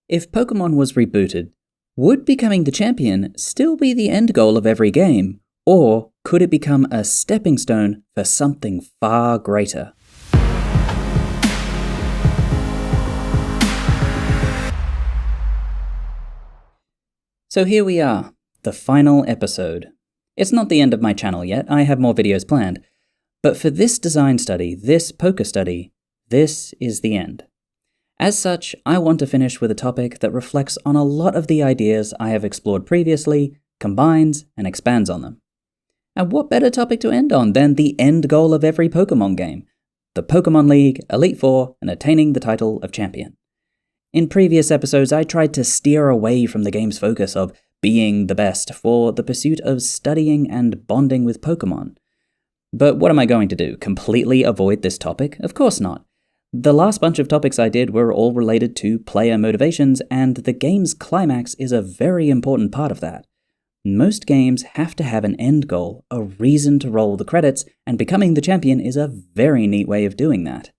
If Pokemon was rebooted, would becoming the champion still be the end goal of every game, or could it become a stepping stone for something far greater? So here we are, the final episode. It's not the end of my channel yet, I have more videos planned, but for this design study, this poker study, this is the end. As such, I want to finish with a topic that reflects on a lot of the ideas I have explored previously, combines, and expands on them. And what better topic to end on than the end goal of every Pokemon game, the Pokemon League, Elite Four, and attaining the title of champion. In previous episodes, I tried to steer away from the game's focus of being the best for the pursuit of studying and bonding with Pokemon. But what am I going to do, completely avoid this topic? Of course not. The last bunch of topics I did were all related to player motivations, and the game's climax is a very important part of that. Most games have to have an end goal, a reason to roll the credits, and becoming the champion is a very neat way of doing that.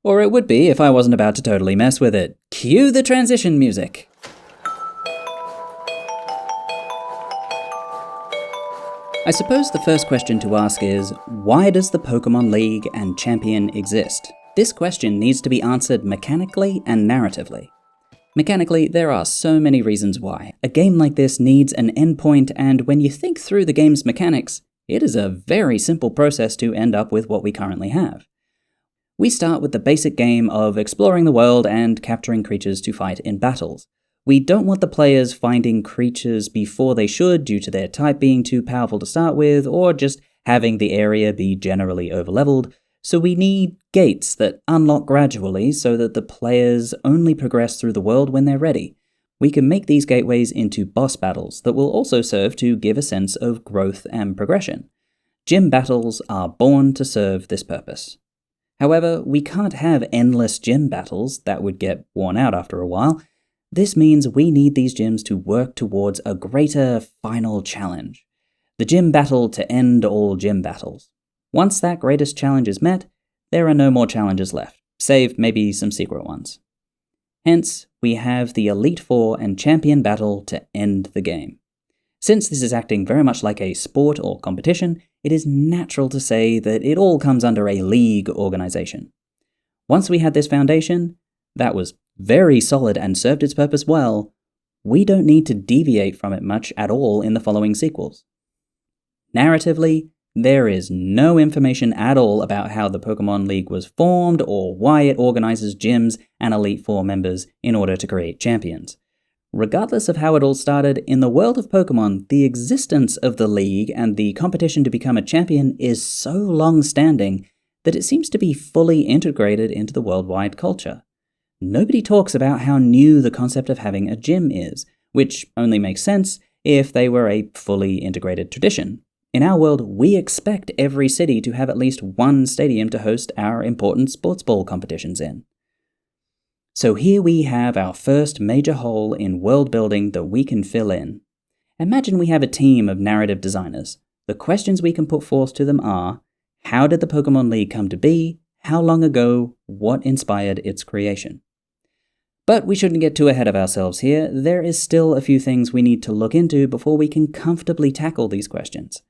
Or it would be if I wasn't about to totally mess with it. Cue the transition music! I suppose the first question to ask is, why does the Pokemon League and Champion exist? This question needs to be answered mechanically and narratively. Mechanically, there are so many reasons why. A game like this needs an endpoint, and when you think through the game's mechanics, it is a very simple process to end up with what we currently have. We start with the basic game of exploring the world and capturing creatures to fight in battles. We don't want the players finding creatures before they should due to their type being too powerful to start with, or just having the area be generally overleveled. So we need gates that unlock gradually so that the players only progress through the world when they're ready. We can make these gateways into boss battles that will also serve to give a sense of growth and progression. Gym battles are born to serve this purpose. However, we can't have endless gym battles that would get worn out after a while. This means we need these gyms to work towards a greater final challenge. The gym battle to end all gym battles. Once that greatest challenge is met, there are no more challenges left, save maybe some secret ones. Hence, we have the Elite Four and Champion battle to end the game. Since this is acting very much like a sport or competition, it is natural to say that it all comes under a league organization. Once we had this foundation, that was very solid and served its purpose well, we don't need to deviate from it much at all in the following sequels. Narratively, there is no information at all about how the Pokemon League was formed or why it organizes gyms and Elite Four members in order to create champions. Regardless of how it all started, in the world of Pokemon, the existence of the League and the competition to become a champion is so long-standing that it seems to be fully integrated into the worldwide culture. Nobody talks about how new the concept of having a gym is, which only makes sense if they were a fully integrated tradition. In our world, we expect every city to have at least one stadium to host our important sports ball competitions in. So here we have our first major hole in world building that we can fill in. Imagine we have a team of narrative designers. The questions we can put forth to them are, how did the Pokemon League come to be? How long ago? What inspired its creation? But we shouldn't get too ahead of ourselves here. There is still a few things we need to look into before we can comfortably tackle these questions.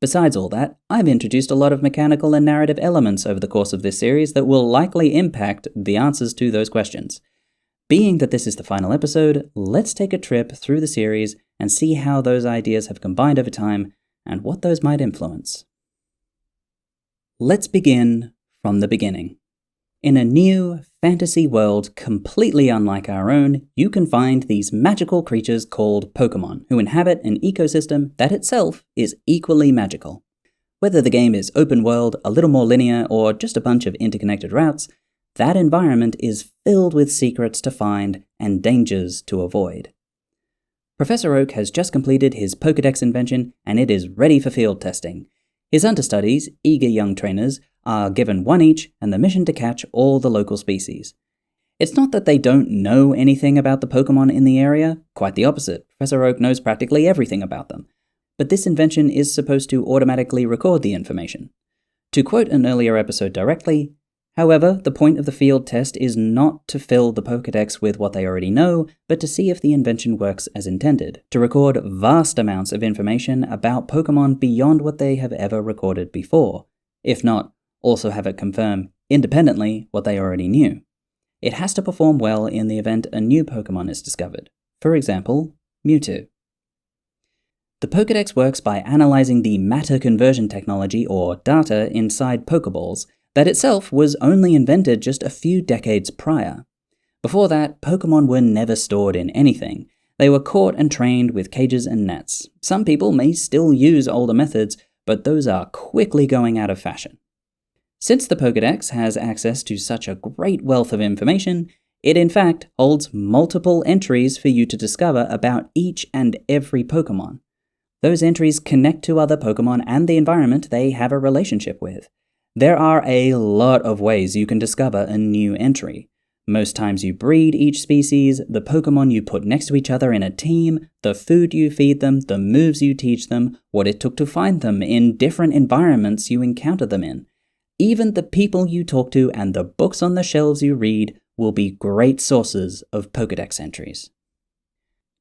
Besides all that, I've introduced a lot of mechanical and narrative elements over the course of this series that will likely impact the answers to those questions. Being that this is the final episode, let's take a trip through the series and see how those ideas have combined over time and what those might influence. Let's begin from the beginning. In a new fantasy world completely unlike our own, you can find these magical creatures called Pokemon, who inhabit an ecosystem that itself is equally magical. Whether the game is open world, a little more linear, or just a bunch of interconnected routes, that environment is filled with secrets to find and dangers to avoid. Professor Oak has just completed his Pokédex invention, and it is ready for field testing. His understudies, eager young trainers, are given one each and the mission to catch all the local species. It's not that they don't know anything about the Pokemon in the area, quite the opposite. Professor Oak knows practically everything about them. But this invention is supposed to automatically record the information. To quote an earlier episode directly, However, the point of the field test is not to fill the Pokédex with what they already know, but to see if the invention works as intended, to record vast amounts of information about Pokémon beyond what they have ever recorded before. If not, also have it confirm, independently, what they already knew. It has to perform well in the event a new Pokémon is discovered. For example, Mewtwo. The Pokédex works by analyzing the matter conversion technology, or data, inside Pokéballs, that itself was only invented just a few decades prior. Before that, Pokémon were never stored in anything. They were caught and trained with cages and nets. Some people may still use older methods, but those are quickly going out of fashion. Since the Pokédex has access to such a great wealth of information, it in fact holds multiple entries for you to discover about each and every Pokémon. Those entries connect to other Pokémon and the environment they have a relationship with. There are a lot of ways you can discover a new entry. Most times you breed each species, the Pokémon you put next to each other in a team, the food you feed them, the moves you teach them, what it took to find them in different environments you encounter them in. Even the people you talk to and the books on the shelves you read will be great sources of Pokédex entries.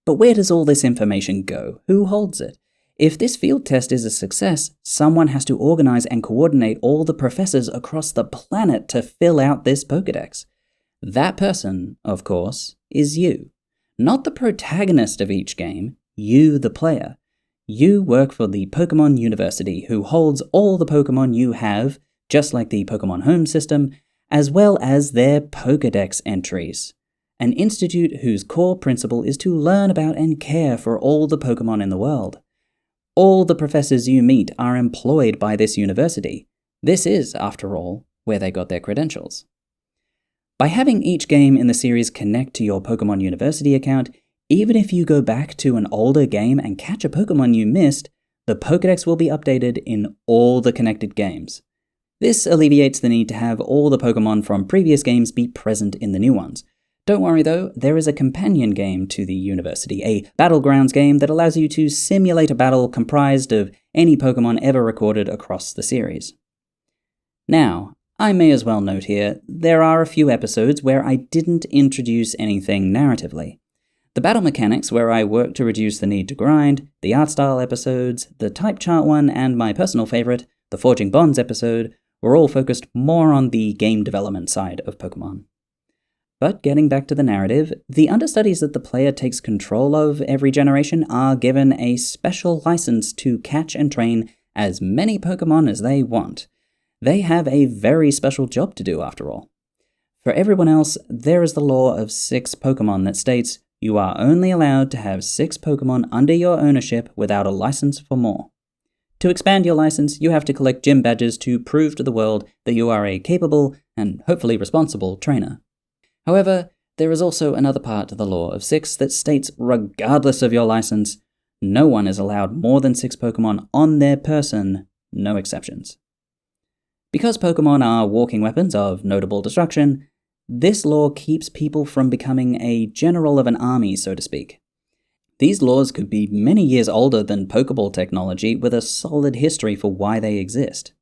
But where does all this information go? Who holds it? If this field test is a success, someone has to organize and coordinate all the professors across the planet to fill out this Pokédex. That person, of course, is you. Not the protagonist of each game, you the player. You work for the Pokémon University, who holds all the Pokémon you have, just like the Pokémon Home system, as well as their Pokédex entries. An institute whose core principle is to learn about and care for all the Pokémon in the world. All the professors you meet are employed by this university. This is, after all, where they got their credentials. By having each game in the series connect to your Pokémon University account, even if you go back to an older game and catch a Pokémon you missed, the Pokédex will be updated in all the connected games. This alleviates the need to have all the Pokémon from previous games be present in the new ones. Don't worry though, there is a companion game to the University, a Battlegrounds game that allows you to simulate a battle comprised of any Pokémon ever recorded across the series. Now, I may as well note here, there are a few episodes where I didn't introduce anything narratively. The battle mechanics where I worked to reduce the need to grind, the art style episodes, the type chart one, and my personal favourite, the Forging Bonds episode, were all focused more on the game development side of Pokémon. But getting back to the narrative, the understudies that the player takes control of every generation are given a special license to catch and train as many Pokémon as they want. They have a very special job to do, after all. For everyone else, there is the law of 6 Pokémon that states you are only allowed to have 6 Pokémon under your ownership without a license for more. To expand your license, you have to collect gym badges to prove to the world that you are a capable and hopefully responsible trainer. However, there is also another part to the law of 6 that states regardless of your license, no one is allowed more than 6 Pokémon on their person, no exceptions. Because Pokémon are walking weapons of notable destruction, this law keeps people from becoming a general of an army, so to speak. These laws could be many years older than Pokéball technology with a solid history for why they exist.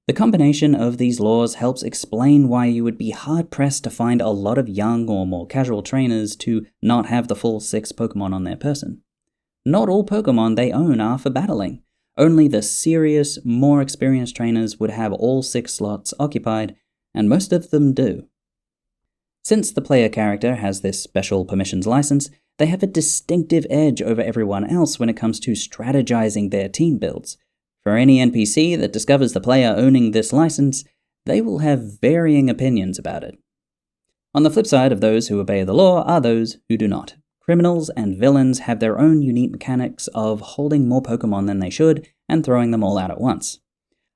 The combination of these laws helps explain why you would be hard-pressed to find a lot of young or more casual trainers to not have the full 6 Pokémon on their person. Not all Pokémon they own are for battling. Only the serious, more experienced trainers would have all 6 slots occupied, and most of them do. Since the player character has this special permissions license, they have a distinctive edge over everyone else when it comes to strategizing their team builds. For any NPC that discovers the player owning this license, they will have varying opinions about it. On the flip side of those who obey the law are those who do not. Criminals and villains have their own unique mechanics of holding more Pokémon than they should and throwing them all out at once.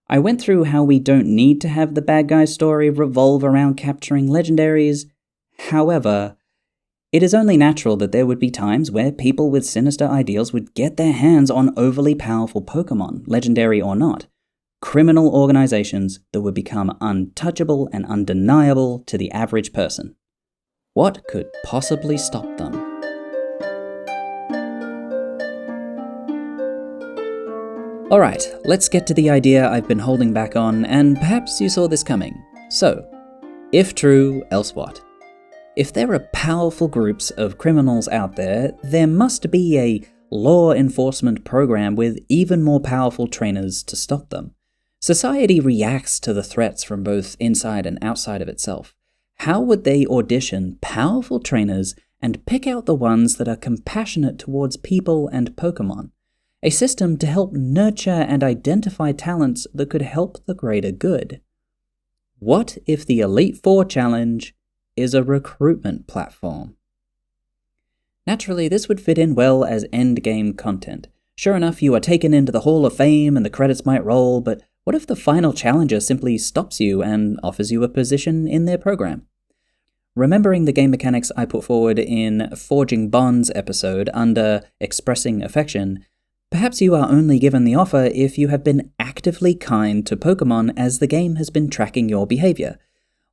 I went through how we don't need to have the bad guy's story revolve around capturing legendaries. However, it is only natural that there would be times where people with sinister ideals would get their hands on overly powerful Pokémon, legendary or not. Criminal organizations that would become untouchable and undeniable to the average person. What could possibly stop them? Alright, let's get to the idea I've been holding back on, and perhaps you saw this coming. So, If true, else what? If there are powerful groups of criminals out there, there must be a law enforcement program with even more powerful trainers to stop them. Society reacts to the threats from both inside and outside of itself. How would they audition powerful trainers and pick out the ones that are compassionate towards people and Pokemon? A system to help nurture and identify talents that could help the greater good. What if the Elite Four Challenge is a recruitment platform? Naturally, this would fit in well as endgame content. Sure enough, you are taken into the Hall of Fame and the credits might roll, but what if the final challenger simply stops you and offers you a position in their program? Remembering the game mechanics I put forward in Forging Bonds episode under Expressing Affection, perhaps you are only given the offer if you have been actively kind to Pokemon as the game has been tracking your behavior.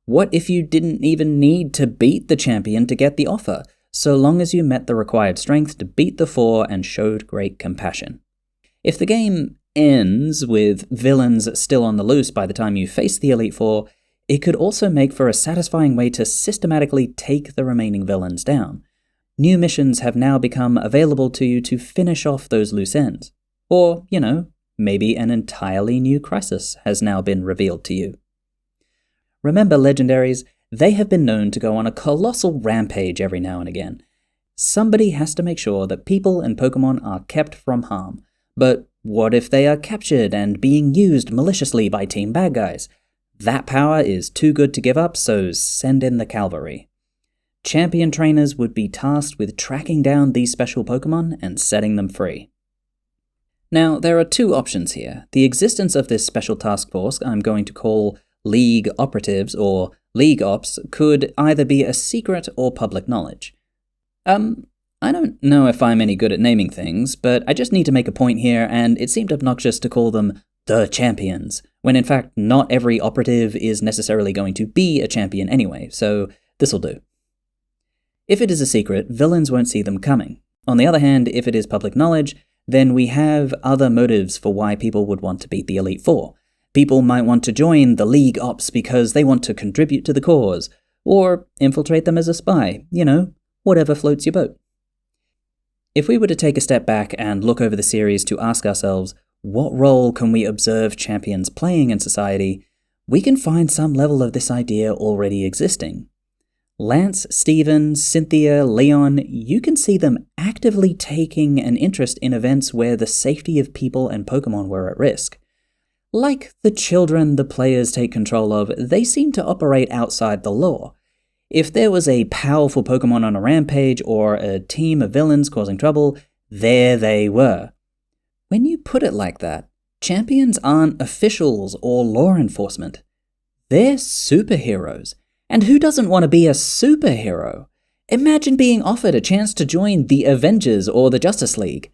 What if you didn't even need to beat the champion to get the offer, so long as you met the required strength to beat the four and showed great compassion? If the game ends with villains still on the loose by the time you face the Elite Four, it could also make for a satisfying way to systematically take the remaining villains down. New missions have now become available to you to finish off those loose ends. Or, maybe an entirely new crisis has now been revealed to you. Remember, legendaries, they have been known to go on a colossal rampage every now and again. Somebody has to make sure that people and Pokemon are kept from harm. But what if they are captured and being used maliciously by team bad guys? That power is too good to give up, so send in the cavalry. Champion trainers would be tasked with tracking down these special Pokemon and setting them free. Now, there are two options here. The existence of this special task force I'm going to call League Operatives, or League Ops, could either be a secret or public knowledge. I don't know if I'm any good at naming things, but I just need to make a point here, and it seemed obnoxious to call them the champions, when in fact not every operative is necessarily going to be a champion anyway, so this'll do. If it is a secret, villains won't see them coming. On the other hand, if it is public knowledge, then we have other motives for why people would want to beat the Elite Four. People might want to join the League Ops because they want to contribute to the cause, or infiltrate them as a spy, whatever floats your boat. If we were to take a step back and look over the series to ask ourselves, what role can we observe champions playing in society, we can find some level of this idea already existing. Lance, Steven, Cynthia, Leon, you can see them actively taking an interest in events where the safety of people and Pokemon were at risk. Like the children the players take control of, they seem to operate outside the law. If there was a powerful Pokemon on a rampage or a team of villains causing trouble, there they were. When you put it like that, champions aren't officials or law enforcement. They're superheroes. And who doesn't want to be a superhero? Imagine being offered a chance to join the Avengers or the Justice League.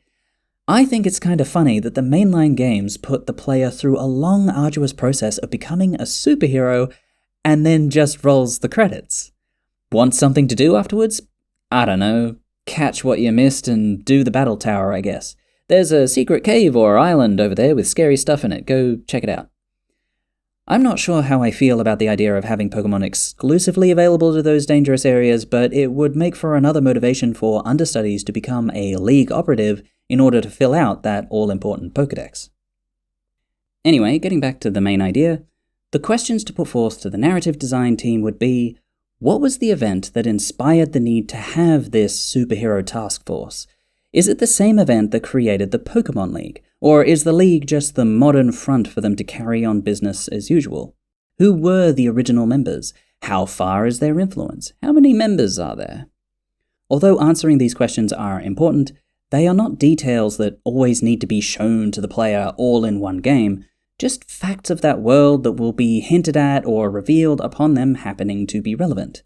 I think it's kind of funny that the mainline games put the player through a long, arduous process of becoming a superhero and then just rolls the credits. Want something to do afterwards? I don't know, catch what you missed and do the battle tower, I guess. There's a secret cave or island over there with scary stuff in it, go check it out. I'm not sure how I feel about the idea of having Pokemon exclusively available to those dangerous areas, but it would make for another motivation for understudies to become a League operative in order to fill out that all-important Pokedex. Anyway, getting back to the main idea, the questions to put forth to the narrative design team would be, what was the event that inspired the need to have this superhero task force? Is it the same event that created the Pokemon League? Or is the League just the modern front for them to carry on business as usual? Who were the original members? How far is their influence? How many members are there? Although answering these questions are important, they are not details that always need to be shown to the player all in one game, just facts of that world that will be hinted at or revealed upon them happening to be relevant.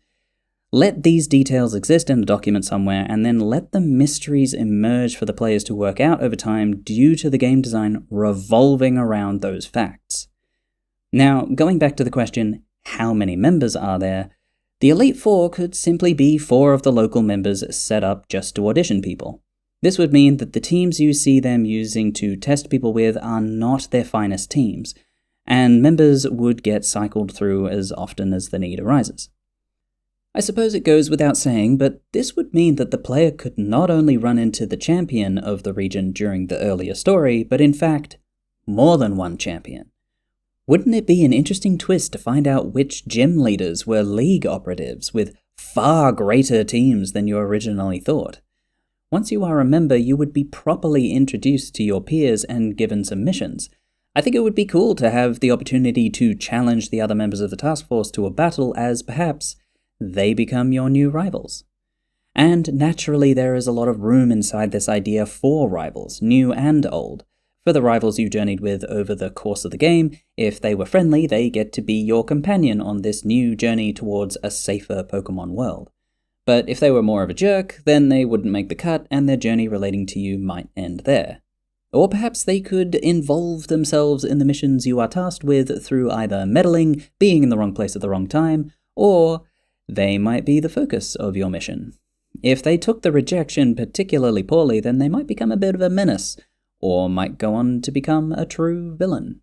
Let these details exist in a document somewhere, and then let the mysteries emerge for the players to work out over time due to the game design revolving around those facts. Now, going back to the question, how many members are there? The Elite Four could simply be 4 of the local members set up just to audition people. This would mean that the teams you see them using to test people with are not their finest teams. and members would get cycled through as often as the need arises. I suppose it goes without saying, but this would mean that the player could not only run into the champion of the region during the earlier story, but in fact, more than one champion. Wouldn't it be an interesting twist to find out which gym leaders were League operatives with far greater teams than you originally thought? Once you are a member, you would be properly introduced to your peers and given some missions. I think it would be cool to have the opportunity to challenge the other members of the task force to a battle as perhaps they become your new rivals. And naturally, there is a lot of room inside this idea for rivals, new and old. For the rivals you journeyed with over the course of the game, if they were friendly, they get to be your companion on this new journey towards a safer Pokemon world. But if they were more of a jerk, then they wouldn't make the cut and their journey relating to you might end there. Or perhaps they could involve themselves in the missions you are tasked with through either meddling, being in the wrong place at the wrong time, or they might be the focus of your mission. If they took the rejection particularly poorly, then they might become a bit of a menace, or might go on to become a true villain.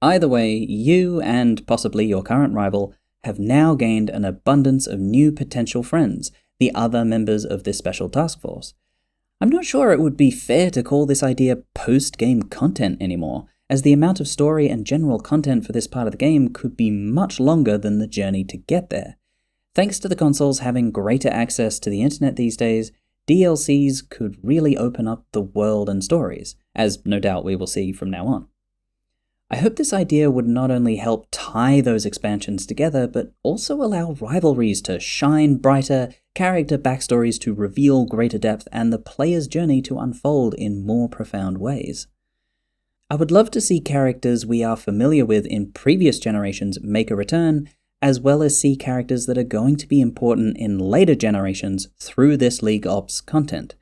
Either way, you and possibly your current rival have now gained an abundance of new potential friends, the other members of this special task force. I'm not sure it would be fair to call this idea post-game content anymore, as the amount of story and general content for this part of the game could be much longer than the journey to get there. Thanks to the consoles having greater access to the internet these days, DLCs could really open up the world and stories, as no doubt we will see from now on. I hope this idea would not only help tie those expansions together, but also allow rivalries to shine brighter, character backstories to reveal greater depth, and the player's journey to unfold in more profound ways. I would love to see characters we are familiar with in previous generations make a return, as well as see characters that are going to be important in later generations through this League Ops content.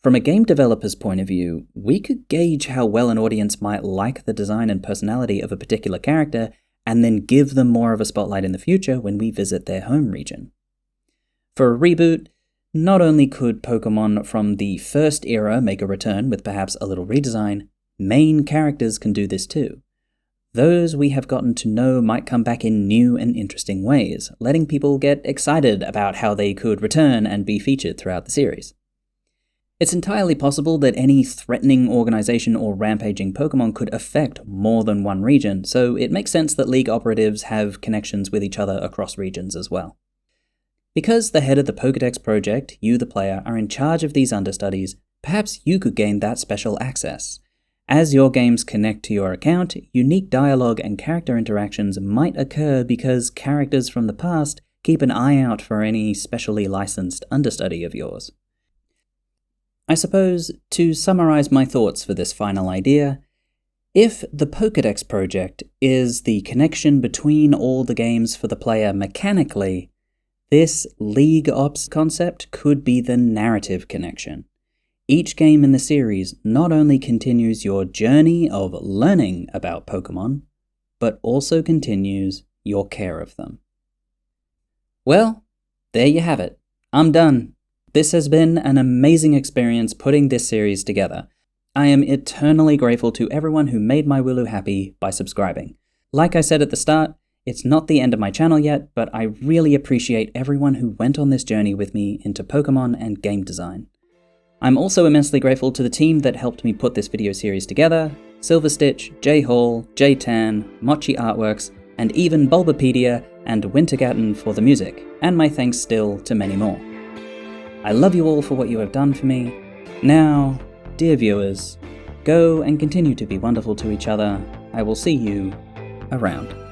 From a game developer's point of view, we could gauge how well an audience might like the design and personality of a particular character, and then give them more of a spotlight in the future when we visit their home region. For a reboot, not only could Pokemon from the first era make a return with perhaps a little redesign, main characters can do this too. Those we have gotten to know might come back in new and interesting ways, letting people get excited about how they could return and be featured throughout the series. It's entirely possible that any threatening organization or rampaging Pokemon could affect more than one region, so it makes sense that League operatives have connections with each other across regions as well. Because the head of the Pokédex project, you the player, are in charge of these understudies, perhaps you could gain that special access. As your games connect to your account, unique dialogue and character interactions might occur because characters from the past keep an eye out for any specially licensed understudy of yours. I suppose, to summarize my thoughts for this final idea, if the Pokédex project is the connection between all the games for the player mechanically, this League Ops concept could be the narrative connection. Each game in the series not only continues your journey of learning about Pokemon, but also continues your care of them. Well, there you have it. I'm done. This has been an amazing experience putting this series together. I am eternally grateful to everyone who made my Wooloo happy by subscribing. Like I said at the start, it's not the end of my channel yet, but I really appreciate everyone who went on this journey with me into Pokemon and game design. I'm also immensely grateful to the team that helped me put this video series together: Silverstitch, Jay Hall, Jay Tan, Mochi Artworks, and even Bulbapedia and Wintergatan for the music, and my thanks still to many more. I love you all for what you have done for me. Now, dear viewers, go and continue to be wonderful to each other. I will see you around.